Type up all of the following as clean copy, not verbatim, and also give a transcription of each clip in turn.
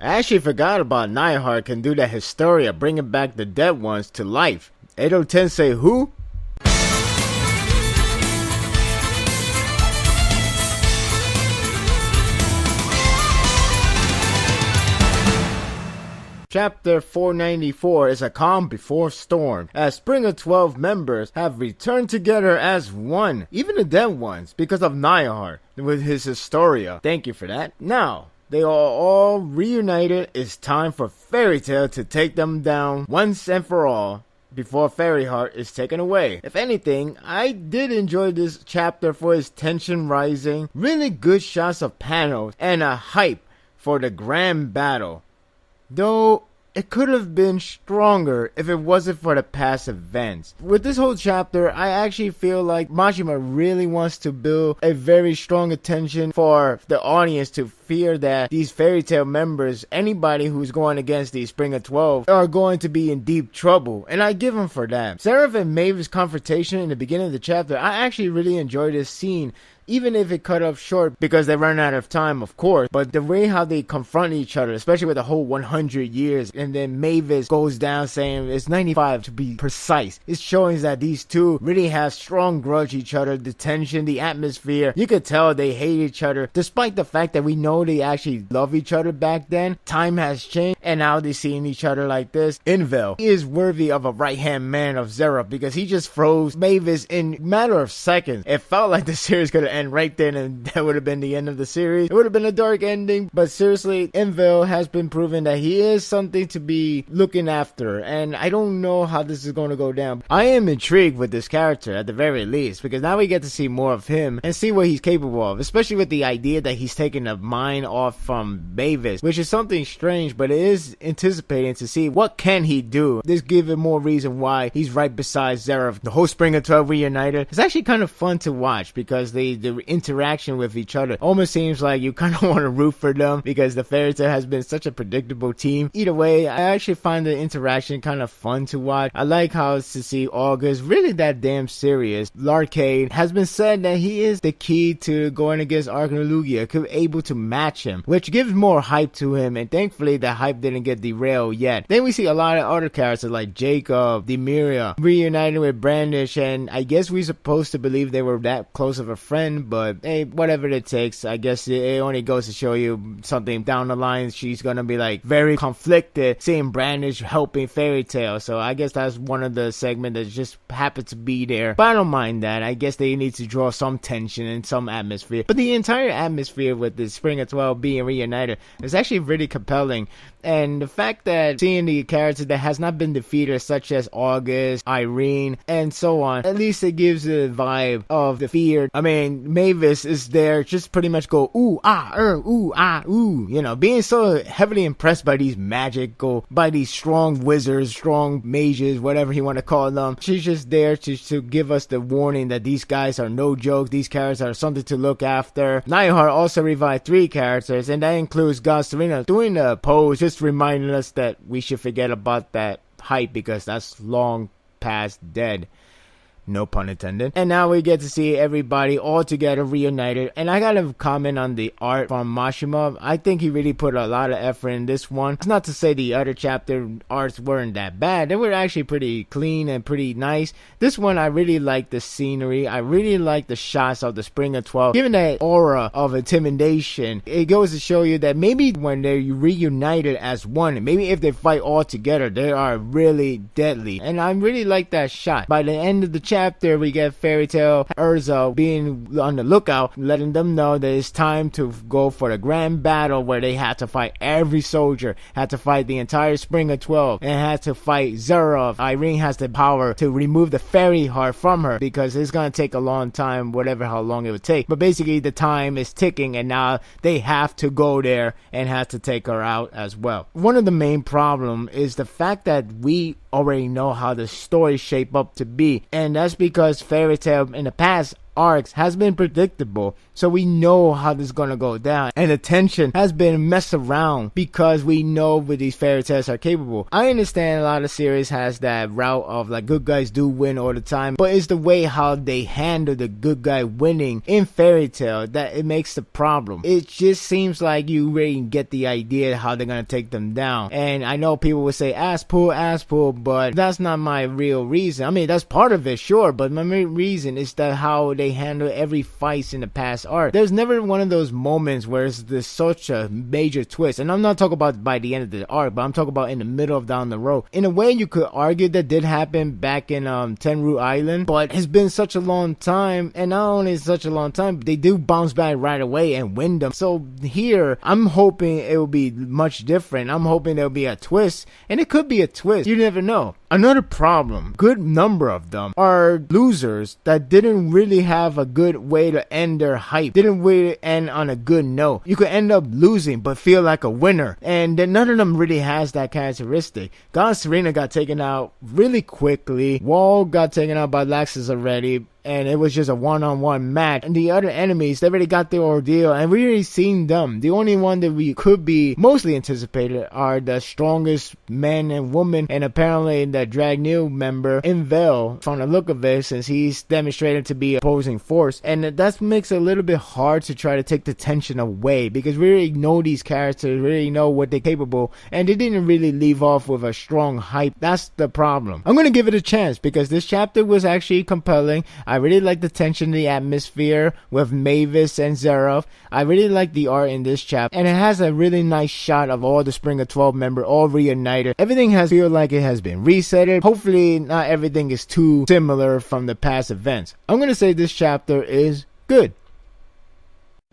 I actually forgot about Neihard can do that Hysteria, bringing back the dead ones to life. Edo Tensei who? Chapter 494 is a calm before storm, as Spriggan 12 members have returned together as one, even the dead ones, because of Neihard with his Hysteria. Thank you for that. Now, they are all reunited. It's time for Fairy Tail to take them down once and for all before Fairy Heart is taken away. If anything, I did enjoy this chapter for its tension rising, really good shots of panels, and a hype for the grand battle. Though, it could have been stronger if it wasn't for the past events. With this whole chapter, I actually feel like Mashima really wants to build a very strong attention for the audience to fear that these Fairy Tail members, anybody who's going against these Spriggan 12, are going to be in deep trouble. And I give them for that. Seraph and Mavis' confrontation in the beginning of the chapter, I actually really enjoyed this scene. Even if it cut off short because they ran out of time, of course. But the way how they confront each other, especially with the whole 100 years, and then Mavis goes down saying it's 95 to be precise. It's showing that these two really have strong grudge each other. The tension, the atmosphere. You could tell they hate each other. Despite the fact that we know they actually love each other back then. Time has changed. And now they're seeing each other like this. Invel is worthy of a right-hand man of Zero because he just froze Mavis in a matter of seconds. It felt like the series could have end right then, and that would have been the end of the series. It would have been a dark ending, but seriously, Envil has been proven that he is something to be looking after, and I don't know how this is going to go down. I am intrigued with this character at the very least, because now we get to see more of him and see what he's capable of, especially with the idea that he's taking the mind off from Mavis, which is something strange, but it is anticipating to see what can he do. This gives it more reason why he's right beside Zeref. The whole Spriggan 12 reunited. It's actually kind of fun to watch because the interaction with each other almost seems like you kind of want to root for them because the Fairy Tail has been such a predictable team. Either way, I actually find the interaction kind of fun to watch. I like how it's to see August really that damn serious. Larcade has been said that he is the key to going against Arcalugia, able to match him, which gives more hype to him, and thankfully the hype didn't get derailed yet. Then we see a lot of other characters like Jacob, Demiria, reunited with Brandish, and I guess we're supposed to believe they were that close of a friend, but hey, whatever it takes. I guess it only goes to show you something down the line. She's gonna be like very conflicted seeing Brandish helping Fairy Tail, so I guess that's one of the segments that just happened to be there, but I don't mind that. I guess they need to draw some tension and some atmosphere, but the entire atmosphere with the Spriggan 12 being reunited is actually really compelling. And the fact that seeing the characters that has not been defeated, such as August, Irene, and so on, at least it gives the vibe of the fear. I mean, Mavis is there, just pretty much go, ooh, ah, ooh, ah, ooh, you know, being so heavily impressed by these magical, by these strong wizards, strong mages, whatever you want to call them. She's just there to give us the warning that these guys are no joke, these characters are something to look after. Neihard also revived 3 characters, and that includes God Serena doing the pose, just reminding us that we should forget about that hype because that's long past dead. No pun intended. And now we get to see everybody all together reunited. And I gotta comment on the art from Mashima. I think he really put a lot of effort in this one. It's not to say the other chapter arts weren't that bad. They were actually pretty clean and pretty nice. This one, I really like the scenery. I really like the shots of the Spriggan 12. Given that aura of intimidation, it goes to show you that maybe when they're reunited as one, maybe if they fight all together, they are really deadly. And I really like that shot. By the end of the chapter, we get Fairy Tail Urza being on the lookout, letting them know that it's time to go for the grand battle where they had to fight every soldier, had to fight the entire Spriggan 12, and had to fight Zerov. Irene has the power to remove the fairy heart from her because it's gonna take a long time, whatever how long it would take. But basically the time is ticking and now they have to go there and have to take her out as well. One of the main problem is the fact that we already know how the story shape up to be, and that's because Fairy Tail in the past arcs has been predictable, so we know how this is gonna go down, and the tension has been messed around because we know what these fairy tales are capable. I understand a lot of series has that route of like good guys do win all the time, but it's the way how they handle the good guy winning in fairy tale that it makes the problem. It just seems like you really get the idea how they're gonna take them down, and I know people would say ass pull, but that's not my real reason. I mean, that's part of it, sure, but my main reason is that how they handle every fight in the past arc. There's never one of those moments where it's this such a major twist, and I'm not talking about by the end of the arc, but I'm talking about in the middle of down the road. In a way, you could argue that did happen back in Tenru Island, but it's been such a long time, and not only such a long time, they do bounce back right away and win them. So here, I'm hoping it will be much different. I'm hoping there'll be a twist, and it could be a twist. You never know. Another problem, good number of them are losers that didn't really have a good way to end their hype, didn't really end on a good note. You could end up losing but feel like a winner, and then none of them really has that characteristic. Serena got taken out really quickly. Wall got taken out by Laxus already, and it was just a one-on-one match, and the other enemies, they already got their ordeal, and we already seen them. The only one that we could be mostly anticipated are the strongest men and women, and apparently the Dragneel member in Vale, from the look of it, since he's demonstrated to be opposing force, and that makes it a little bit hard to try to take the tension away, because we already know these characters, we already know what they're capable, and they didn't really leave off with a strong hype. That's the problem. I'm gonna give it a chance, because this chapter was actually compelling. I really like the tension, the atmosphere with Mavis and Zerov. I really like the art in this chapter, and it has a really nice shot of all the Spriggan 12 members all reunited. Everything has feel like it has been resetted. Hopefully not everything is too similar from the past events. I'm gonna say this chapter is good.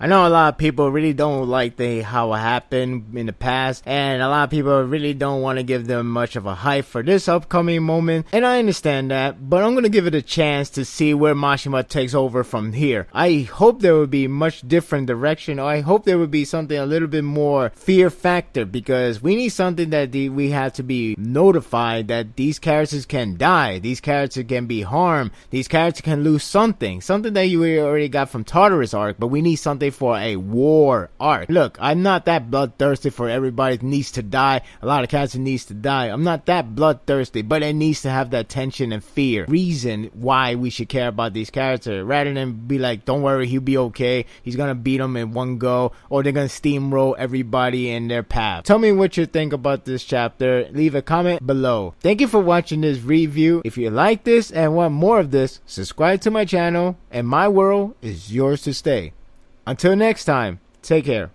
I know a lot of people really don't like how it happened in the past, and a lot of people really don't want to give them much of a hype for this upcoming moment, and I understand that, but I'm going to give it a chance to see where Mashima takes over from here. I hope there would be much different direction, or I hope there would be something a little bit more fear factor, because we need something that we have to be notified that these characters can die, these characters can be harmed, these characters can lose something that you already got from Tartarus arc, but we need something for a war arc. Look, I'm not that bloodthirsty for everybody needs to die. A lot of characters needs to die. I'm not that bloodthirsty, but it needs to have that tension and fear. Reason why we should care about these characters, rather than be like, don't worry, he'll be okay. He's gonna beat them in one go, or they're gonna steamroll everybody in their path. Tell me what you think about this chapter. Leave a comment below. Thank you for watching this review. If you like this and want more of this, subscribe to my channel, and my world is yours to stay. Until next time, take care.